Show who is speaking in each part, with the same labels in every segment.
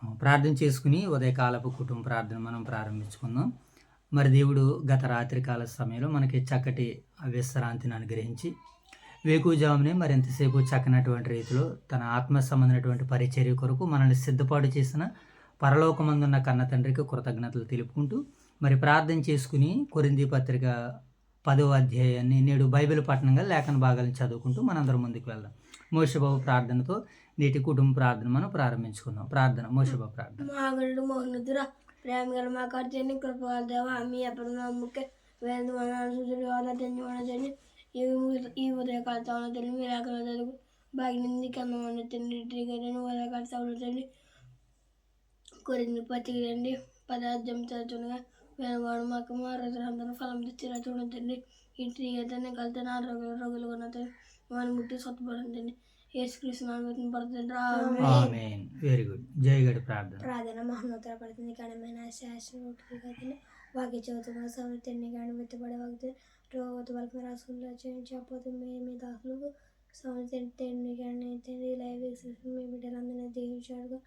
Speaker 1: ప్రార్థన చేసుకుని ఉదయకాలపు కుటుంబ ప్రార్థన మనం ప్రారంభించుకుందాం. మరి దేవుడు గత రాత్రి కాల సమయంలో మనకి చక్కటి విశ్రాంతిని అనుగ్రహించి వేకువజామునే మరింతసేపు చక్కనటువంటి రీతిలో తన ఆత్మ సంబంధమైనటువంటి పరిచర్య కొరకు మనల్ని సిద్ధపాటు చేసిన పరలోకమందున్న కన్న తండ్రికి కృతజ్ఞతలు తెలుపుకుంటూ మరి ప్రార్థన చేసుకుని కొరింథీ పత్రిక 10వ అధ్యాయాన్ని నేడు బైబిల్ పఠనంగా లేఖన భాగాలను చదువుకుంటూ మనందరం ముందుకు వెళ్దాం. మోషేబాబు ప్రార్థనతో నేటి కుటుంబ ప్రార్థన మనం ప్రారంభించుకుందాం. ప్రార్థన. మోషేబాబు ప్రార్థన.
Speaker 2: మహాగణుడు మోహనుద్ర ప్రేమ గల మా కార్తీని కృపగల దేవ మీ అప్పుడు నమ్మకే వేద వనాలు సూచన వాళ్ళ తెంచి వనచండి ఈ ఉదయకాల తవన తెలివి మీరు అక్కడ తెలుగు భాగ్యంది కన్నమని తండ్రి ట్రిగరని ఉదయకాల తవన తండ్రి కొరింది పత్రికలండి పదార్థం చదువుతుండగా వేణువాడు మాకు మా రోజులందరూ ఫలం తెచ్చిరా చూడండి ఈ ట్రిగర్ని కలితే నా రోగులు కొనతండి వాడిని ముట్టి సత్తుపడండి
Speaker 1: వెరీ గుడ్. జయగడి ప్రార్థన.
Speaker 2: ప్రార్థన మహోన్నత పడుతుంది ఘనమైన శాస్త్రం వాకి చదువుతున్న సమర్థన్ని కానీ వెతుబడే వాకి రోగ వరకు రాసుకుంటూ చెప్పదు మీ దాసులకు సమర్థన్ని కానీ లైవ్ మీ బిడ్డలందరినీ దీవించాడుగా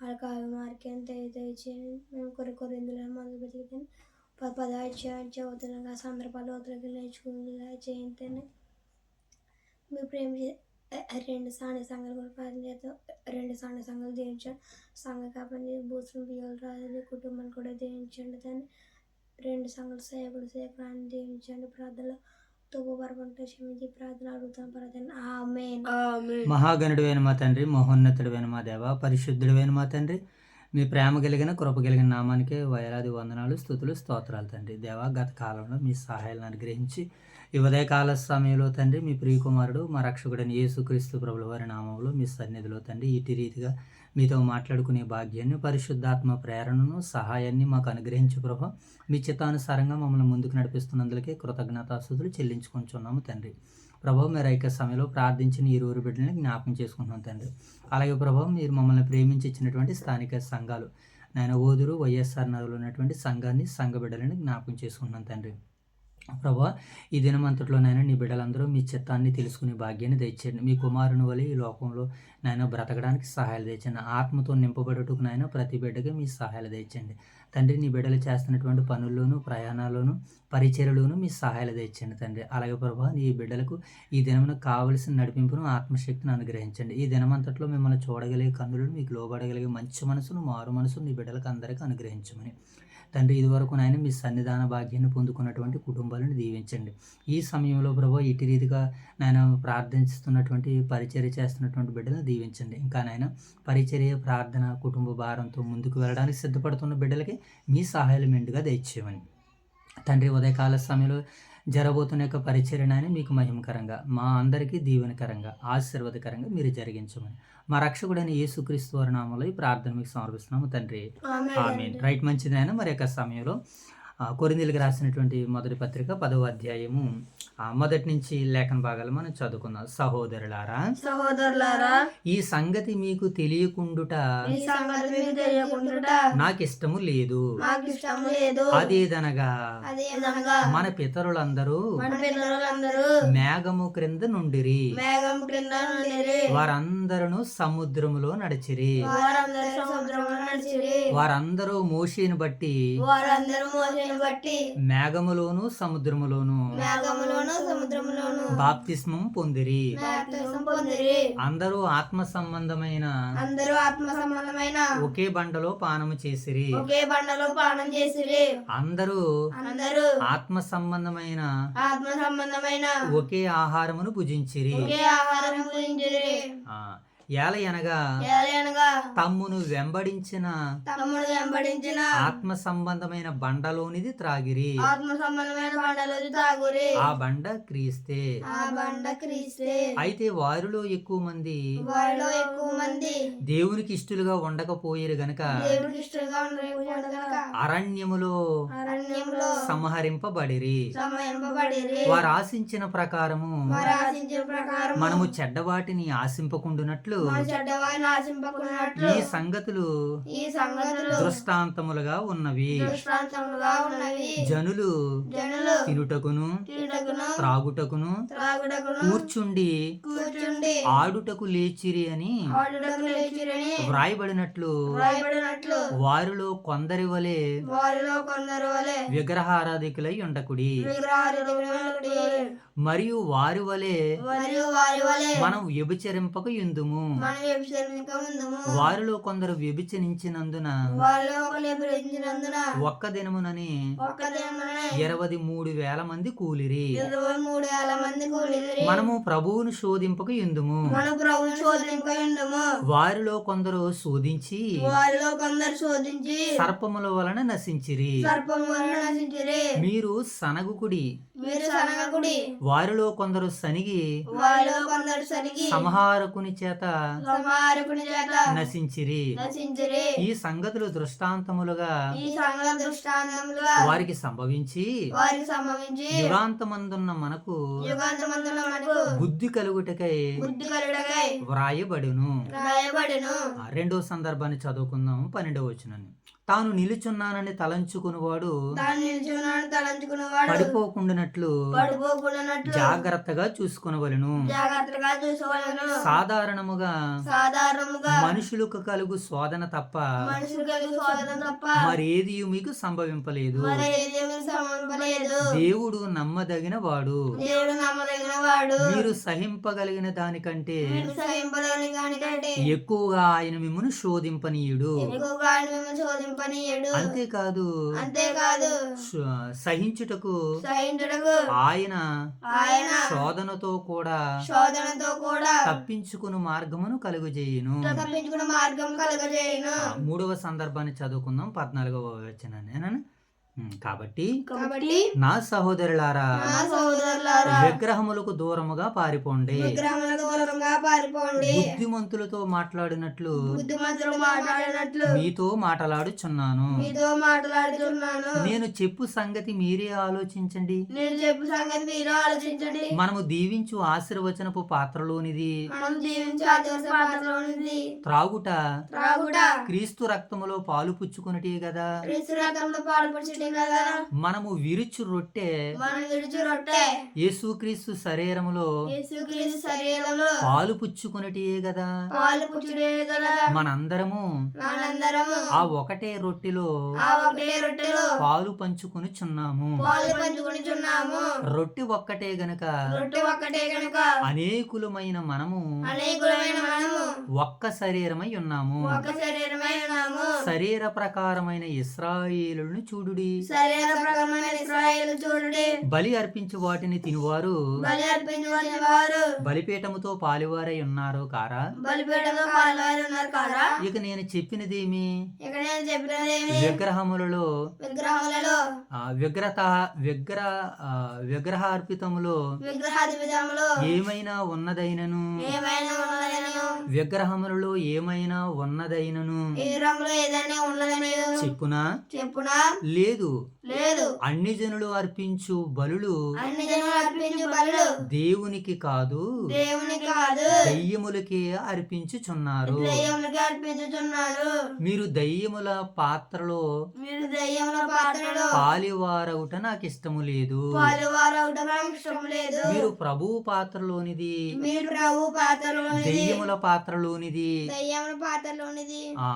Speaker 2: వాళ్ళకి అవి మార్కి అంత దయచేయండి. మేము కొరిందులో మందు బతికితే పదార్థం చదువుతున్నాగా సందర్భాలు అవతలకి నేర్చుకునేలా చేయండి. మీ ప్రేమ రెండు సాని సంఘాలు కూడా ప్రార్థన చేస్తాం. రెండు సాని సంఘాలు దీవించండి. సంఘ కాబట్టి భూసం బియ్యాలు రాజు కుటుంబాన్ని కూడా దీవించండి. దాన్ని రెండు సంఘాలు సేవకురాన్ని దీవించండి. ప్రార్థనలో తప్పు పరపంట క్షమించి ప్రార్థన అడుగుతాం. ప్రార్థన ఆమేన్.
Speaker 1: మహాగణుడైన మా తండ్రి, మహోన్నతుడైన మా దేవ, పరిశుద్ధుడైన మా తండ్రి, మీ ప్రేమ కలిగిన కృప కలిగిన నామానికి వేలాది వందనాలు, స్తుతులు, స్తోత్రాలు తండ్రి. దేవ, గత కాలంలో మీ సహాయాలను అనుగ్రహించి ఈ ఉదయకాల సమయంలో తండ్రి మీ ప్రియకుమారుడు మా రక్షకుడైన యేసుక్రీస్తు ప్రభుల వారి నామంలో మీ సన్నిధిలో తండ్రి ఇటు రీతిగా మీతో మాట్లాడుకునే భాగ్యాన్ని, పరిశుద్ధాత్మ ప్రేరణను, సహాయాన్ని మాకు అనుగ్రహించు ప్రభా. మీ చిత్తానుసారంగా మమ్మల్ని ముందుకు నడిపిస్తున్నందుకే కృతజ్ఞతాస్తుతులు చెల్లించుకుంటున్నాము తండ్రి. ప్రభావ మీరు ఐక్య సమయంలో ప్రార్థించిన ఈ ఊరు బిడ్డలని జ్ఞాపకం చేసుకుంటున్నాం తండ్రి. అలాగే ప్రభావ మీరు మమ్మల్ని ప్రేమించి ఇచ్చినటువంటి స్థానిక సంఘాలు నాయన ఓదురు వైఎస్ఆర్ నగర్లో ఉన్నటువంటి సంఘాన్ని, సంఘ బిడ్డలని జ్ఞాపకం చేసుకుంటున్నాం తండ్రి. ప్రభా, ఈ దినమంతట్లోనైనా నీ బిడ్డలందరూ మీ చిత్తాన్ని తెలుసుకునే భాగ్యాన్ని దయచేయండి. మీ కుమారుని వలె ఈ లోకంలో నాయన బ్రతకడానికి సహాయాలు దయచండి. ఆత్మతో నింపబడుటకు నాయన ప్రతి బిడ్డకి మీ సహాయాలు దయచండి తండ్రి. నీ బిడ్డలు చేస్తున్నటువంటి పనుల్లోనూ, ప్రయాణాల్లోనూ, పరిచర్యలోనూ మీ సహాయాలు దయచండి తండ్రి. అలాగే ప్రభా, ఈ బిడ్డలకు ఈ దినమున కావలసిన నడిపింపును, ఆత్మశక్తిని అనుగ్రహించండి. ఈ దినమంతట్లో మిమ్మల్ని చూడగలిగే కన్నులను, మీకు లోబడగలిగే మంచి మనసును, మారు మనసును నీ బిడ్డలకు అందరికీ అనుగ్రహించమని తండ్రి. ఇదివరకు నాయన మీ సన్నిధాన భాగ్యాన్ని పొందుకున్నటువంటి కుటుంబాలను దీవించండి. ఈ సమయంలో ప్రభు ఇటు రీతిగా నాయన ప్రార్థిస్తున్నటువంటి, పరిచర్య చేస్తున్నటువంటి బిడ్డలను దీవించండి. ఇంకా నాయన పరిచర్య, ప్రార్థన, కుటుంబ భారంతో ముందుకు వెళ్ళడానికి సిద్ధపడుతున్న బిడ్డలకి మీ సహాయాలు మెండుగా దయచేయమని తండ్రి. ఉదయకాల సమయంలో జరబోతున్న యొక్క పరిచర్యని మీకు మహిమకరంగా, మా అందరికీ దీవెనకరంగా, ఆశీర్వాదకరంగా మీరు జరిగించమని మా రక్షకుడైన యేసుక్రీస్తు వారి నామములో ఈ ప్రార్థన మీకు సమర్పిస్తున్నాము తండ్రి. ఆమేన్. రైట్, మంచిదైనా మరి యొక్క సమయంలో కొరింథీయులకు రాసినటువంటి మొదటి పత్రిక 10వ అధ్యాయము మొదటి నుంచి లేఖన భాగాలు మనం చదువుకుందాం. సహోదరులారా, ఈ సంగతి మీకు తెలియకుండుట నాకు ఇష్టము లేదు. అదేదనగా మన పితరులందరూ మేఘము క్రింద నుండిరి, వారందరూ సముద్రములో నడిచిరి, వారందరూ మోషేను బట్టి మేఘములోను సముద్రములోను బాప్తిస్మం పొందిరి. అందరూ ఆత్మ సంబంధమైన ఒకే బండలో పానము చేసిరి. అందరూ ఆత్మ సంబంధమైన ఒకే ఆహారమును భుజించిరి. ఏలయనగా తమ్మును వెంబడించిన ఆత్మ సంబంధమైన బండలోనిది త్రాగిరి. ఆ బండ క్రీస్తే. అయితే వారిలో ఎక్కువ మంది దేవునికి ఇష్టలుగా ఉండకపోయేరు గనుక అరణ్యములో సంహరింపబడిరి. వారు ఆశించిన ప్రకారము మనము చెడ్డవాటిని ఆశింపకుండునట్లు చెడ్డవారు
Speaker 2: నాశింపకున్నట్లు
Speaker 1: ఈ సంగతులు
Speaker 2: ఈ సంగతులు
Speaker 1: దృష్టాంతములుగా ఉన్నవి.
Speaker 2: దృష్టాంతములుగా ఉన్నవి.
Speaker 1: జనులు
Speaker 2: జనులు
Speaker 1: తినుటకును
Speaker 2: తినుటకును
Speaker 1: త్రాగుటకును
Speaker 2: త్రాగుటకును
Speaker 1: కూర్చుండి
Speaker 2: కూర్చుండి
Speaker 1: ఆడుటకు లేచిరి అని
Speaker 2: ఆడుటకు లేచిరని
Speaker 1: వ్రాయబడినట్లు
Speaker 2: వ్రాయబడినట్లు
Speaker 1: వారిలో కొందరి వలె
Speaker 2: వారిలో కొందరు వలె
Speaker 1: విగ్రహారాధికులై ఉండకుడి.
Speaker 2: విగ్రహారాధకుడి
Speaker 1: మరియు వారి వలె
Speaker 2: మరియు వారి వలె
Speaker 1: మనం వ్యభిచరింపక యుందుము.
Speaker 2: మనం వ్యభిచరించక ముందుము.
Speaker 1: వారిలో కొందరు వ్యభిచరించినందున
Speaker 2: వారిలో ఒకరు వ్యభిచరించినందున
Speaker 1: ఒక్క దినమునని
Speaker 2: ఒక్క దినమున
Speaker 1: 23,000 మంది కూలిరి.
Speaker 2: 23,000 మంది కూలిరి.
Speaker 1: మనము ప్రభువును శోధింపక యుందుము.
Speaker 2: మన ప్రభువు శోధింపయుండుము.
Speaker 1: వారిలో కొందరు శోధించి
Speaker 2: వారిలో కొందరు శోధించి
Speaker 1: సర్పముల వలన నశించిరి.
Speaker 2: సర్పము వలన నశించిరి.
Speaker 1: మీరు సనగుకుడి.
Speaker 2: మీరు సనగకుడి.
Speaker 1: వారిలో కొందరు సనిగి
Speaker 2: వారిలో కొందరు సరిగి
Speaker 1: సంహారకుని చేత
Speaker 2: సంహారకుని చేత
Speaker 1: నశించిరి.
Speaker 2: నశించిరి.
Speaker 1: ఈ సంగతులు దృష్టాంతములుగా
Speaker 2: ఈ సంగతి దృష్టాంతములుగా
Speaker 1: వారికి సంభవించి
Speaker 2: వారికి సంభవించి
Speaker 1: యుగాంతమందున్న మనకు
Speaker 2: యుగాంతమందున మనకు
Speaker 1: బుద్ధి కలుగుటకై
Speaker 2: బుద్ధి కలుగుటకై
Speaker 1: వ్రాయబడును.
Speaker 2: రాయబడును.
Speaker 1: రెండో సందర్భాన్ని చదువుకుందాం. 12వ వచనాన్ని. తాను నిలుచున్నానని తలంచుకునివాడు
Speaker 2: తాను నిల్చున్నాడు తలంచుకున్నవాడు
Speaker 1: పడిపోకుండానట్లు
Speaker 2: పడిపోకున్నట్లు
Speaker 1: జాగ్రత్తగా చూసుకొనవలెను.
Speaker 2: జాగ్రత్తగా చూసుకోవాలను.
Speaker 1: సాధారణముగా
Speaker 2: సాధారణముగా
Speaker 1: మనుషులకు కలుగు శోధన తప్ప
Speaker 2: మనుషులు కలిగి శోధన తప్ప
Speaker 1: మరేది మీకు సంభవింపలేదు.
Speaker 2: మరి ఏదేమీ సంభవింపలేదు.
Speaker 1: దేవుడు నమ్మదగిన వాడు.
Speaker 2: దేవుడు నమ్మదగిన వాడు.
Speaker 1: మీరు సహింపగలిగిన దానికంటే
Speaker 2: మీరు సహింపలేని దానికంటే
Speaker 1: ఎక్కువగా ఆయన మిమ్మును శోధింపనీయుడు.
Speaker 2: ఎక్కువగా ఆయన మిమ్మల్ని శోధింపనీయడు.
Speaker 1: అంతేకాదు
Speaker 2: అంతేకాదు
Speaker 1: సహించుటకు
Speaker 2: సహించుటకు
Speaker 1: ఆయన
Speaker 2: ఆయన
Speaker 1: శోధనతో కూడా
Speaker 2: శోధనతో కూడా
Speaker 1: తప్పించుకుని మార్గమును కలుగజేయును.
Speaker 2: తప్పించుకున్న మార్గం కలగజేయును.
Speaker 1: మూడవ సందర్భాన్ని చదువుకుందాం. 14వ వచనాన్ని. కాబట్టి
Speaker 2: కాబట్టి
Speaker 1: నా సహోదరులారా
Speaker 2: నా సహోదరులారా
Speaker 1: విగ్రహములకు దూరముగా పారిపోండి.
Speaker 2: విగ్రహములకు దూరంగా పారిపోండి.
Speaker 1: బుద్ధిమంతులతో మాట్లాడినట్లు
Speaker 2: బుద్ధిమంతులు మాట్లాడినట్లు
Speaker 1: మీతో మాట్లాడుచున్నాను.
Speaker 2: మీతో మాట్లాడుతున్నాను.
Speaker 1: నేను చెప్పు సంగతి మీరే ఆలోచించండి.
Speaker 2: నేను చెప్పు సంగతి మీరు ఆలోచించండి.
Speaker 1: మనము దీవించు ఆశీర్వచనపు పాత్రలోనిది
Speaker 2: మనం జీవించే ఆదివాసీ పాత్రలోనిది
Speaker 1: త్రాగుట
Speaker 2: త్రాగుట
Speaker 1: క్రీస్తు రక్తములో పాలు పుచ్చుకున్నటే కదా.
Speaker 2: క్రీస్తు రక్తంలో పాల్పొచ్చుటే కదా.
Speaker 1: మనము విరుచు రొట్టె
Speaker 2: మనం విడుచు రొట్టె
Speaker 1: యేసుక్రీస్తు శరీరములో
Speaker 2: యేసుక్రీస్తు శరీరంలో
Speaker 1: పాలు పుచ్చుకున్నటే కదా.
Speaker 2: పాలు పుచ్చుడే కదా.
Speaker 1: మనందరము
Speaker 2: మనందరము
Speaker 1: ఆ ఒకటే రొట్టెలో
Speaker 2: ఆ ఒకటే రొట్టెలో
Speaker 1: పాలు పంచుకొనిచున్నాము.
Speaker 2: పాలు పంచుకొనిచున్నాము.
Speaker 1: రొట్టె ఒక్కటే గనుక
Speaker 2: రొట్టె ఒక్కటే కనుక
Speaker 1: అనేకులమైన మనము
Speaker 2: అనేకులమైన మనము
Speaker 1: ఒక్క శరీరమై ఉన్నాము.
Speaker 2: ఒక శరీరమై ఉన్నాము.
Speaker 1: శరీర ప్రకారమైన ఇశ్రాయేలును చూడుడి.
Speaker 2: శరీర ప్రకారమైన ఇశ్రాయేలు చూడండి.
Speaker 1: బలి అర్పించు వాటిని తినువారు
Speaker 2: బలి అర్పించబడిన వారు
Speaker 1: బలిపీఠముతో పాలువారై ఉన్నారు కారా.
Speaker 2: బలిపీఠంలో పాల్వారు ఉన్నారు కాదా.
Speaker 1: ఇక నేను చెప్పినదేమి
Speaker 2: ఇక నేను చెప్పినదేమి
Speaker 1: విగ్రహములలో
Speaker 2: విగ్రహములలో
Speaker 1: విగ్రహార్పితములో
Speaker 2: విగ్రహాధిపత్యములో
Speaker 1: ఏమైనా ఉన్నదైనను
Speaker 2: ఏమైనా ఉన్నదనను
Speaker 1: విగ్రహములలో ఏమైనా ఉన్నదైనను
Speaker 2: ఈ రంగులో ఏదైనా ఉన్నదని
Speaker 1: చెప్పునా
Speaker 2: చెప్పునా
Speaker 1: లేదు.
Speaker 2: లేదు.
Speaker 1: అన్ని జనులు అర్పించు బలులు
Speaker 2: అన్ని జనులు అర్పించు బలులు
Speaker 1: దేవునికి కాదు
Speaker 2: దేవునికి కాదు
Speaker 1: దయ్యములకే అర్పించుచున్నారు.
Speaker 2: దయ్యములకి అర్పించుచున్నారు.
Speaker 1: మీరు దయ్యముల పాత్రలో
Speaker 2: మీరు దయ్యముల పాత్రలో
Speaker 1: పాలివారవుట నాకు ఇష్టము లేదు.
Speaker 2: పాలువారు అవడం ఇష్టం లేదు.
Speaker 1: మీరు ప్రభువు పాత్రలోనిది
Speaker 2: మీరు ప్రభు పాత్రలోనిది
Speaker 1: దెయ్యముల పాత్రలోనిది
Speaker 2: దయ్యముల పాత్రలోనిది
Speaker 1: ఆ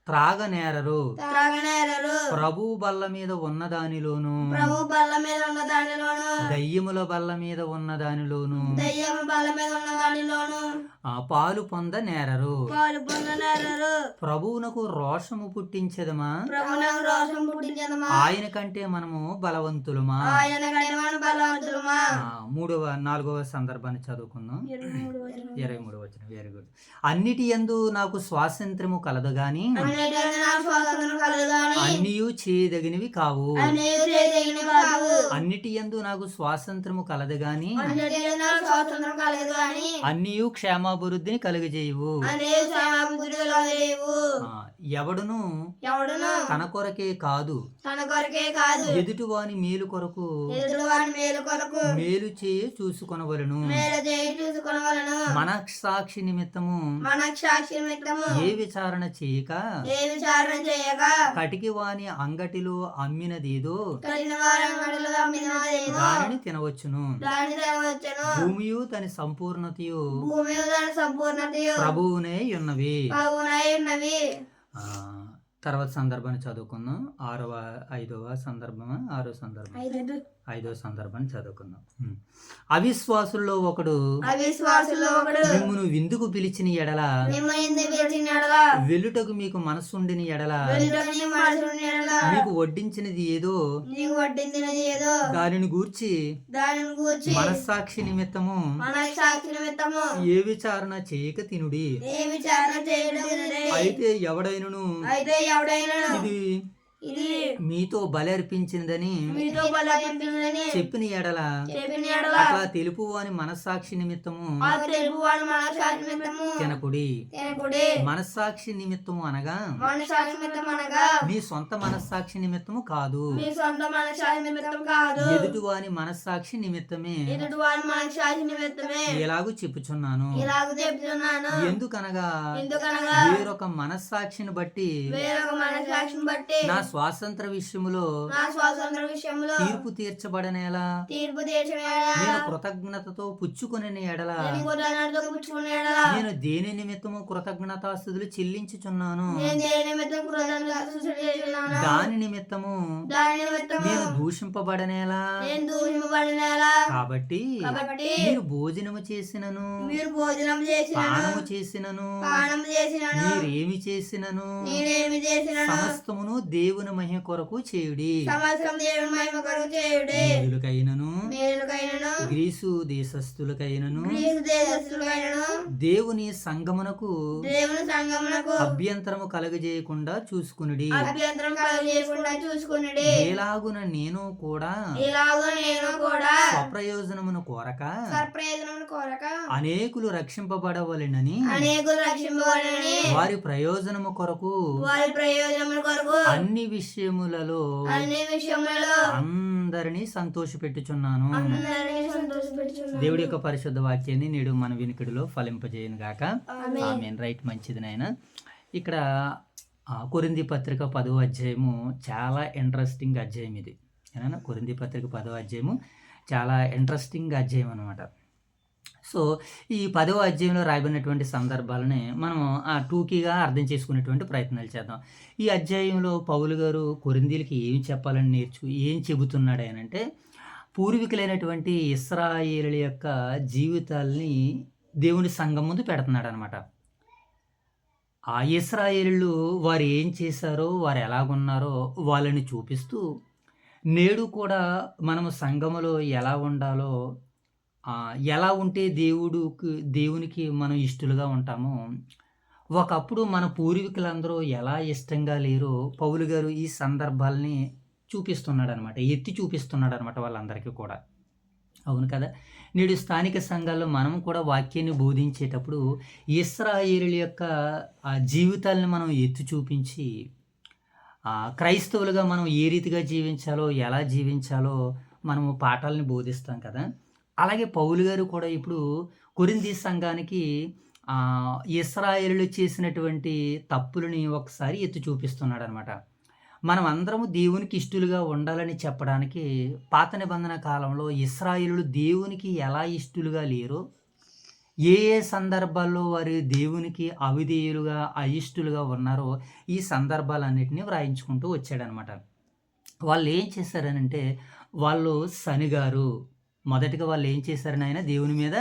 Speaker 1: త్రాగనేరరు.
Speaker 2: త్రాగనేరరు.
Speaker 1: ప్రభువు బల్ల మీద ఉన్న దానిలోను
Speaker 2: ప్రభు బల్ల మీద ఉన్న దానిలోను
Speaker 1: దయ్యముల బల్ల మీద ఉన్న దానిలోను
Speaker 2: దయ్యము బల్ల మీద ఉన్న దానిలోను
Speaker 1: పాలు పొంద నేరరు.
Speaker 2: పాలు పొందనేరరు.
Speaker 1: ప్రభువునకు రోషము పుట్టించదమా.
Speaker 2: ప్రభునకు రోషం పుట్టించదమా.
Speaker 1: ఆయన కంటే మనము బలవంతులమా.
Speaker 2: ఆయన కంటే మనం బలవంతులమా.
Speaker 1: 4వ సందర్భాన్ని చదువుకుందాం.
Speaker 2: 23వ వచనం.
Speaker 1: 23వ వచనం. Very good. అన్నిటి యందు నాకు స్వాతంత్రము కలదు గాని
Speaker 2: అన్నిటియందు నాకు స్వాతంత్రం కలదు గాని
Speaker 1: అన్నియు చేయదగినవి కావు.
Speaker 2: అన్నియు చేయదగినవి కావు.
Speaker 1: అన్నిటి యందు నాకు స్వాతంత్రము కలదు గాని
Speaker 2: అన్నిటియందు నాకు స్వాతంత్రం కలదు గాని
Speaker 1: అన్నియు క్షేమాభివృద్ధిని కలుగజేయువు.
Speaker 2: అన్నియు క్షేమాభివృద్ధి కలగజేయువు.
Speaker 1: ఎవడును
Speaker 2: ఎవడును
Speaker 1: తన కొరకే కాదు
Speaker 2: తన కొరకే కాదు
Speaker 1: ఎదుటివాని మేలు కొరకు
Speaker 2: ఎదుటివాని మేలు కొరకు
Speaker 1: మేలు చేయ చూసుకొనవలెను.
Speaker 2: మేలు చేయి చూసుకొనవలెను.
Speaker 1: మనస్సాక్షి నిమిత్తము
Speaker 2: మనస్సాక్షి నిమిత్తము
Speaker 1: ఏ విచారణ చేయక
Speaker 2: ఏ విచారణ చేయక
Speaker 1: కటికి వాని అంగటిలో అమ్మినదేదో
Speaker 2: కలిగిన వారి అంగడిలో అమ్మినదేదో
Speaker 1: దానిని తినవచ్చును.
Speaker 2: దాని తినవచ్చును.
Speaker 1: భూమియు తన సంపూర్ణతయు
Speaker 2: భూమి దాని సంపూర్ణతయు
Speaker 1: ప్రభువునే ఉన్నవి.
Speaker 2: ప్రభువునై ఉన్నవి.
Speaker 1: తర్వాత సందర్భాన్ని చదువుకుందాం. 5వ సందర్భమా 6వ సందర్భం 5వ సందర్భాన్ని చదువుకుందాం. అవిశ్వాసుల్లో ఒకడు
Speaker 2: అవిశ్వాసుల్లో ఒకడు
Speaker 1: మిమ్మును విందుకు పిలిచిన ఎడల
Speaker 2: మిమ్మల్ని పిలిచిన ఎడల
Speaker 1: వెలుటకు మీకు మనస్సుండిన ఎడల
Speaker 2: వెలుటకు నీ మనసుండిన ఎడల
Speaker 1: మీకు వడ్డించినది ఏదో
Speaker 2: నీకు వడ్డించినది ఏదో
Speaker 1: దానిని గూర్చి
Speaker 2: దానిని గూర్చి
Speaker 1: మనస్సాక్షి నిమిత్తము
Speaker 2: మనస్సాక్షి నిమిత్తము
Speaker 1: ఏ విచారణ చేయక తినుడి.
Speaker 2: ఏ విచారణ చేయడం
Speaker 1: అయితే ఎవడైనను
Speaker 2: అయితే ఎవడైనా
Speaker 1: ఇది మీతో బలి అర్పించిందని
Speaker 2: మీతో బలపించిందని
Speaker 1: చెప్పిన ఎడల
Speaker 2: చెప్పిన ఎడల
Speaker 1: అట్లా తెలుపు అని మనస్సాక్షి నిమిత్తము
Speaker 2: ఆ తెలుపువాడు మనస్సాక్షి నిమిత్తము
Speaker 1: తినకుడి.
Speaker 2: తినకుడి.
Speaker 1: మనస్సాక్షి నిమిత్తము అనగా
Speaker 2: మనస్సాక్షి నిమిత్తం అనగా
Speaker 1: మీ సొంత మనస్సాక్షి నిమిత్తము కాదు,
Speaker 2: మీ సొంత మనస్సాక్షి నిమిత్తం కాదు,
Speaker 1: ఎదుటివాని మనస్సాక్షి నిమిత్తమే
Speaker 2: ఎదుటివాడి మనస్సాక్షి నిమిత్తమే
Speaker 1: ఎలాగూ చెప్పుచున్నాను.
Speaker 2: ఇలాగ చెప్తున్నాను.
Speaker 1: ఎందుకనగా
Speaker 2: ఎందుకనగా
Speaker 1: వేరొక మనస్సాక్షిని బట్టి
Speaker 2: వేరొక మనస్సాక్షిని బట్టి
Speaker 1: నా స్వాతంత్ర విషయములో
Speaker 2: నా స్వాతంత్ర విషయంలో
Speaker 1: తీర్పు తీర్చబడనేలా
Speaker 2: తీర్పు తీర్చిన
Speaker 1: నేను కృతజ్ఞతతో పుచ్చుకునే ఎడల
Speaker 2: పుచ్చుకునే ఎడల
Speaker 1: నేను దేని నిమిత్తము కృతజ్ఞతాస్తుతులు చెల్లించుచున్నాను
Speaker 2: నేను దేని నిమిత్తం కృతజ్ఞతాస్తుతులు చేస్తున్నాను.
Speaker 1: దాని నిమిత్తము
Speaker 2: దాని నిమిత్తము
Speaker 1: నేను దూషింపబడనేలా
Speaker 2: నేను దూషింపబడినేలా.
Speaker 1: కాబట్టి మీరు భోజనము చేసినను
Speaker 2: మీరు భోజనం చేసినను
Speaker 1: పానము చేసినను
Speaker 2: పానం చేసినను
Speaker 1: మీరేమి చేసినను
Speaker 2: నేనేమి చేసినను
Speaker 1: సమస్తమును దేవుని మహిమ కొరకు చేయుడి.
Speaker 2: సంవత్సరం దేవుని మహిమ కొరకు చేయుడి.
Speaker 1: మేలుకైనను
Speaker 2: మేలుకైనను
Speaker 1: గ్రీసు దేశస్థులకైనను
Speaker 2: గ్రీసు దేశస్థులకైనను
Speaker 1: దేవుని సంగమునకు
Speaker 2: దేవుని సంగమునకు
Speaker 1: అభ్యంతరము కలగజేయకుండా చూసుకునుడి.
Speaker 2: అభ్యంతరం కలగజేయకుండా చూసుకునుడి.
Speaker 1: ఎలాగున నేను కూడా
Speaker 2: ఇలాగో నేను కూడా
Speaker 1: స్వప్రయోజనమును కోరక
Speaker 2: సత్ప్రయోజనమును కోరక
Speaker 1: అనేకులు రక్షింపబడవలెనని
Speaker 2: అనేకులు రక్షింపబడని
Speaker 1: వారి ప్రయోజనము కొరకు
Speaker 2: వారి ప్రయోజనముల కొరకు
Speaker 1: అన్ని విషయములలో అందరినీ సంతోషపెట్టుచున్నాను.
Speaker 2: అందరినీ సంతోషపెట్టుచున్నాను.
Speaker 1: దేవుడి యొక్క పరిశుద్ధ వాక్యాన్ని నేడు మన వినికిడిలో ఫలింపజేయను గాక. ఆమేన్. రైట్, మంచిది నాయన. ఇక్కడ కొరింథీ పత్రిక 10వ అధ్యాయము చాలా ఇంట్రెస్టింగ్ అధ్యాయం ఇది. ఏనా? కొరింథీ పత్రిక 10వ అధ్యాయము చాలా ఇంట్రెస్టింగ్ అధ్యాయం అనమాట. సో ఈ 10వ అధ్యాయంలో రాయబడినటువంటి సందర్భాలని మనం టూకీగా అర్థం చేసుకునేటువంటి ప్రయత్నాలు చేద్దాం. ఈ అధ్యాయంలో పౌలు గారు కొరింథీలకి ఏం చెప్పాలని ఏం చెబుతున్నాడు అంటే, పూర్వీకులైనటువంటి ఇశ్రాయేలుల యొక్క జీవితాల్ని దేవుని సంఘం ముందు పెడుతున్నాడు అనమాట. ఆ ఇశ్రాయేలు వారు ఏం చేశారో, వారు ఎలాగున్నారో వాళ్ళని చూపిస్తూ, నేడు కూడా మనము సంఘములో ఎలా ఉండాలో, ఎలా ఉంటే దేవునికి మనం ఇష్టలుగా ఉంటామో, ఒకప్పుడు మన పూర్వీకులందరూ ఎలా ఇష్టంగా లేరో పౌలు గారు ఈ సందర్భాల్ని చూపిస్తున్నాడు అనమాట, ఎత్తి చూపిస్తున్నాడు అనమాట వాళ్ళందరికీ కూడా. అవును కదా? నేడు స్థానిక సంఘాల్లో మనం కూడా వాక్యాన్ని బోధించేటప్పుడు ఇశ్రాయేలుల యొక్క జీవితాలను మనం ఎత్తి చూపించి, క్రైస్తవులుగా మనం ఏ రీతిగా జీవించాలో, ఎలా జీవించాలో మనము పాఠాలని బోధిస్తాం కదా. అలాగే పౌలు గారు కూడా ఇప్పుడు కొరింథీ సంఘానికి ఇశ్రాయేలులు చేసినటువంటి తప్పులని ఒకసారి ఎత్తి చూపిస్తున్నాడు అనమాట. మనం అందరము దేవునికి ఇష్టలుగా ఉండాలని చెప్పడానికి పాత నిబంధన కాలంలో ఇశ్రాయేలులు దేవునికి ఎలా ఇష్టలుగా లేరో, ఏ ఏ సందర్భాల్లో వారు దేవునికి అవిధేయులుగా అయిష్టులుగా ఉన్నారో ఈ సందర్భాలన్నిటినీ వ్రాయించుకుంటూ వచ్చాడనమాట. వాళ్ళు ఏం చేశారనంటే, వాళ్ళు శనిగారు. మొదటిగా వాళ్ళు ఏం చేశారని ఆయన దేవుని మీద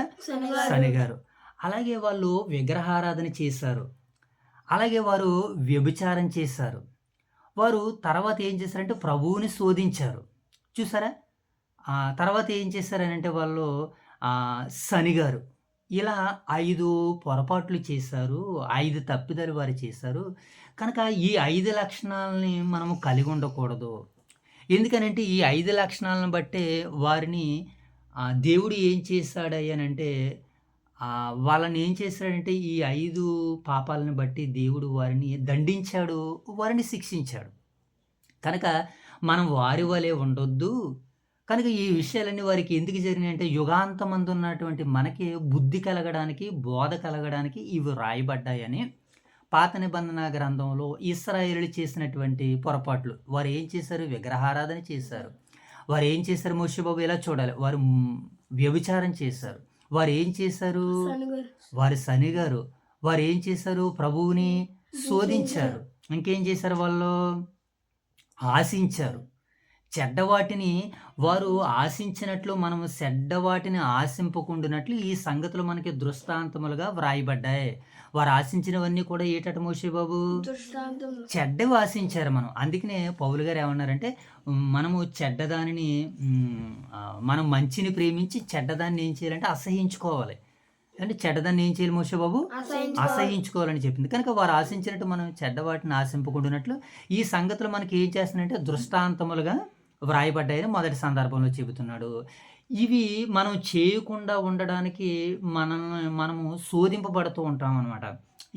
Speaker 1: శనిగారు. అలాగే వాళ్ళు విగ్రహారాధన చేశారు. అలాగే వారు వ్యభిచారం చేశారు. వారు తర్వాత ఏం చేశారంటే ప్రభువుని శోధించారు. చూసారా? తర్వాత ఏం చేశారనంటే వాళ్ళు శనిగారు. ఇలా 5 పొరపాట్లు చేశారు. 5 తప్పిదాలు వారు చేశారు. కనుక ఈ 5 లక్షణాలని మనము కలిగి ఉండకూడదు. ఎందుకనంటే ఈ 5 లక్షణాలను బట్టే వారిని దేవుడు ఏం చేశాడయ్యనంటే వాళ్ళని ఏం చేశాడంటే ఈ 5 పాపాలను బట్టి దేవుడు వారిని దండించాడు. వారిని శిక్షించాడు. కనుక మనం వారి వలె ఉండొద్దు. కనుక ఈ విషయాలన్నీ వారికి ఎందుకు జరిగినాయంటే యుగాంతమందున్నటువంటి మనకి బుద్ధి కలగడానికి, బోధ కలగడానికి ఇవి రాయబడ్డాయని పాత నిబంధన గ్రంథంలో ఇశ్రాయేలీయులు చేసినటువంటి పొరపాట్లు. వారు ఏం చేశారు? విగ్రహారాధన చేశారు. వారు ఏం చేశారు? మోషే బాబు ఇలా చూడాలి. వారు వ్యభిచారం చేశారు. వారు ఏం చేశారు? వారు సనిగారు. వారు ఏం చేశారు? ప్రభువుని శోధించారు. ఇంకేం చేశారు వాళ్ళు? ఆశించారు. చెడ్డవాటిని వారు ఆశించినట్లు మనము చెడ్డవాటిని ఆశింపకుండునట్లు ఈ సంగతులు మనకి దృష్టాంతములుగా వ్రాయబడ్డాయి. వారు ఆశించినవన్నీ కూడా ఏటట మోషే బాబు? చెడ్డవి ఆశించారు మనం. అందుకనే పౌలు గారు ఏమన్నారంటే మనము చెడ్డదానిని మనం మంచిని ప్రేమించి చెడ్డదాన్ని ఏం చేయాలంటే అసహించుకోవాలి. అంటే చెడ్డదాన్ని ఏం చేయాలి మోషే బాబు? అసహించుకోవాలని చెప్పింది. కనుక వారు ఆశించినట్టు మనం చెడ్డవాటిని ఆశింపకుండానట్లు ఈ సంగతులు మనకి ఏం చేస్తున్నాయంటే దృష్టాంతములుగా వ్రాయబడ్డాయని మొదటి సందర్భంలో చెబుతున్నాడు. ఇవి మనం చేయకుండా ఉండడానికి మనము శోధింపబడుతూ ఉంటాం అనమాట.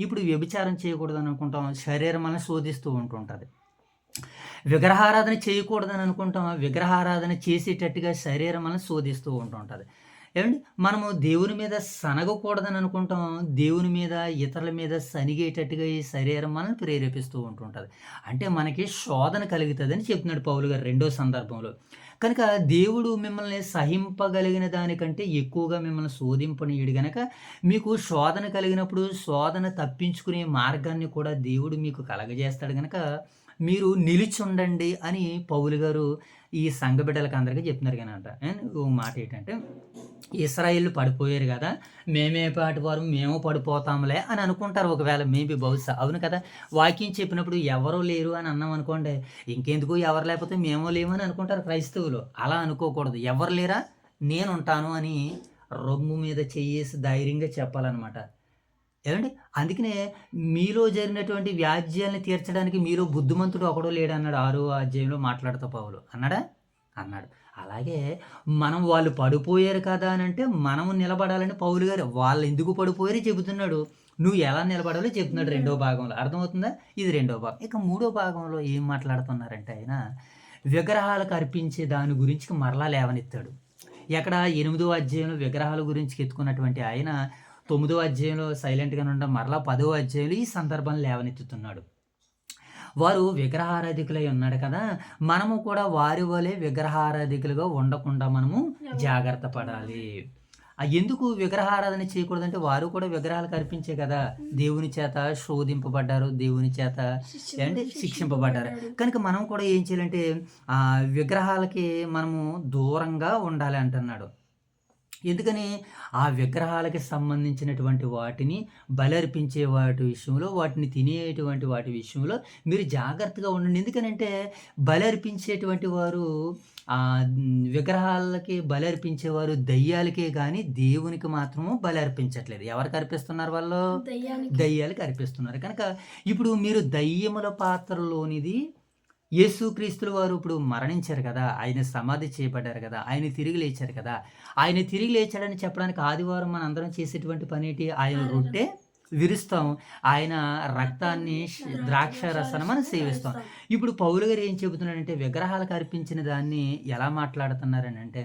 Speaker 1: ఇప్పుడు వ్యభిచారం చేయకూడదని అనుకుంటాం, శరీరం మనల్ని శోధిస్తూ ఉంటుంటుంది. విగ్రహారాధన చేయకూడదని అనుకుంటాం, విగ్రహారాధన చేసేటట్టుగా శరీరం మనల్ని శోధిస్తూ ఉంటుంటుంది. ఏమండి, మనము దేవుని మీద సనగకూడదని అనుకుంటాం, దేవుని మీద ఇతరుల మీద సనిగేటట్టుగా ఈ శరీరం మనల్ని ప్రేరేపిస్తూ ఉంటుంటుంది. అంటే మనకి శోధన కలుగుతుందని చెప్తున్నాడు పౌలు గారు రెండో సందర్భంలో. కనుక దేవుడు మిమ్మల్ని సహింపగలిగిన దానికంటే ఎక్కువగా మిమ్మల్ని శోధింపనీయుడు గనక మీకు శోధన కలిగినప్పుడు శోధన తప్పించుకునే మార్గాన్ని కూడా దేవుడు మీకు కలగజేస్తాడు గనక మీరు నిలిచుండండి అని పౌలు గారు ఈ సంఘ బిడ్డలకు అందరికీ చెప్తున్నారు కనంట. ఓ మాట ఏంటంటే ఇశ్రాయేలు పడిపోయారు కదా, మేమే పాటి వారు మేము పడిపోతాంలే అని అనుకుంటారు. ఒకవేళ మేబీ బహుశా అవును కదా. వాక్యం చెప్పినప్పుడు ఎవరో లేరు అని అన్నాం అనుకోండి, ఇంకెందుకు ఎవరు లేకపోతే మేము లేమని అనుకుంటారు క్రైస్తవులు. అలా అనుకోకూడదు. ఎవరు లేరా నేను ఉంటాను అని రొమ్ము మీద చెయ్యేసి ధైర్యంగా చెప్పాలన్నమాట. ఏమండి, అందుకనే మీలో జరిగినటువంటి వ్యాజ్యాలను తీర్చడానికి మీలో బుద్ధిమంతుడు ఒకడో లేడన్నాడు 6వ అధ్యాయంలో మాట్లాడుతూ పౌలు. అన్నాడా? అన్నాడు. అలాగే మనం వాళ్ళు పడిపోయారు కదా అని అంటే మనము నిలబడాలని పౌలు గారు వాళ్ళు ఎందుకు పడిపోయారో చెబుతున్నాడు. నువ్వు ఎలా నిలబడాలో చెప్తున్నాడు రెండో భాగంలో. అర్థమవుతుందా? ఇది రెండో భాగం. ఇక మూడో భాగంలో ఏం మాట్లాడుతున్నారంటే ఆయన విగ్రహాలకు అర్పించే దాని గురించి మరలా లేవనెత్తాడు. ఎక్కడ 8వ అధ్యాయంలో విగ్రహాల గురించి ఎత్తుకున్నటువంటి ఆయన 9వ అధ్యాయంలో సైలెంట్గానే ఉండడం మరలా 10వ అధ్యాయంలో ఈ సందర్భాన్ని లేవనెత్తుతున్నాడు. వారు విగ్రహారాధికులై ఉన్నాడు కదా, మనము కూడా వారి వలె విగ్రహారాధికులుగా ఉండకుండా మనము జాగ్రత్త పడాలి. ఎందుకు విగ్రహారాధన చేయకూడదంటే వారు కూడా విగ్రహాలకు అర్పించే కదా దేవుని చేత శోధింపబడ్డారు, దేవుని చేత అంటే శిక్షింపబడ్డారు. కనుక మనం కూడా ఏం చేయాలంటే విగ్రహాలకి మనము దూరంగా ఉండాలి అంటున్నాడు. ఎందుకని? ఆ విగ్రహాలకి సంబంధించినటువంటి వాటిని బలర్పించే వాటి విషయంలో, వాటిని తినేటువంటి వాటి విషయంలో మీరు జాగ్రత్తగా ఉండండి. ఎందుకనంటే బలర్పించేటువంటి వారు విగ్రహాలకి బలర్పించేవారు దయ్యాలకే కానీ దేవునికి మాత్రము బలర్పించట్లేదు. ఎవరికి అర్పిస్తున్నారు వాళ్ళు? దయ్యాలకి అర్పిస్తున్నారు. కనుక ఇప్పుడు మీరు దయ్యముల పాత్రలోనిది యేసుక్రీస్తుల వారు ఇప్పుడు మరణించారు కదా, ఆయన సమాధి చేయబడ్డారు కదా, ఆయన తిరిగి లేచారు కదా. ఆయన తిరిగి లేచాడని చెప్పడానికి ఆదివారం మన అందరం చేసేటువంటి పని ఏంటి? ఆయన రొట్టె విరుస్తాం, ఆయన రక్తాన్ని ద్రాక్ష రసాన్ని మనం సేవిస్తాం. ఇప్పుడు పౌలు గారు ఏం చెబుతున్నాడంటే విగ్రహాలకు అర్పించిన దాన్ని ఎలా మాట్లాడుతున్నారని అంటే